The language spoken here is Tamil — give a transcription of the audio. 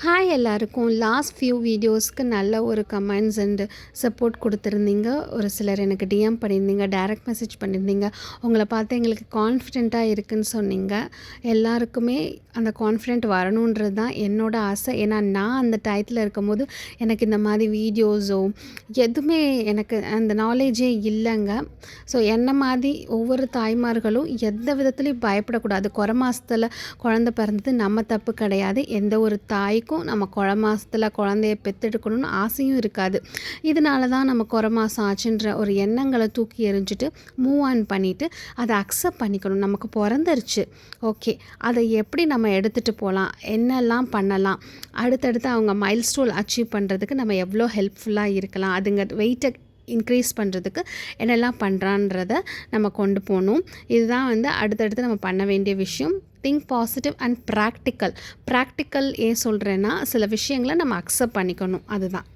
ஹாய் எல்லாருக்கும். லாஸ்ட் ஃபியூ வீடியோஸ்க்கு நல்ல ஒரு கமெண்ட்ஸ் அண்டு சப்போர்ட் கொடுத்துருந்தீங்க. ஒரு சிலர் எனக்கு டிஎம் பண்ணியிருந்தீங்க, டைரக்ட் மெசேஜ் பண்ணியிருந்தீங்க. உங்களை பார்த்து எங்களுக்கு கான்ஃபிடென்ட்டாக இருக்குதுன்னு சொன்னீங்க. எல்லாருக்குமே அந்த கான்ஃபிடென்ட் வரணுன்றது தான் என்னோடய ஆசை. ஏன்னா நான் அந்த டயத்தில் இருக்கும்போது எனக்கு இந்த மாதிரி வீடியோஸோ எதுவுமே எனக்கு அந்த நாலேஜே இல்லைங்க. ஸோ என்ன மாதிரி ஒவ்வொரு தாய்மார்களும் எந்த விதத்துலையும் பயப்படக்கூடாது. குறை மாதத்தில் குழந்தை பிறந்தது நம்ம தப்பு கிடையாது. எந்த ஒரு தாய்க்கும் நம்ம குறை மாதத்தில் குழந்தைய பெற்றெடுக்கணும்னு ஆசையும் இருக்காது. இதனால தான் நம்ம குறை மாதம் ஆச்சுன்ற ஒரு எண்ணங்களை தூக்கி எறிஞ்சிட்டு மூவ் ஆன் பண்ணிவிட்டு அதை அக்செப்ட் பண்ணிக்கணும். நமக்கு பிறந்துருச்சு, ஓகே, அதை எப்படி நம்ம எடுத்துகிட்டு போகலாம், என்னெல்லாம் பண்ணலாம், அடுத்தடுத்து அவங்க மைல்ஸ்டோன் அச்சீவ் பண்ணுறதுக்கு நம்ம எவ்வளோ ஹெல்ப்ஃபுல்லாக இருக்கலாம், அதுங்க வெயிட்டை இன்க்ரீஸ் பண்ணுறதுக்கு என்னெல்லாம் பண்ணுறான்றத நம்ம கொண்டு போகணும். இதுதான் அடுத்தடுத்து நம்ம பண்ண வேண்டிய விஷயம். திங்க் பாசிட்டிவ் அண்ட் ப்ராக்டிக்கல் ஏன் சொல்கிறேன்னா, சில விஷயங்களை நம்ம அக்செப்ட் பண்ணிக்கணும், அதுதான்.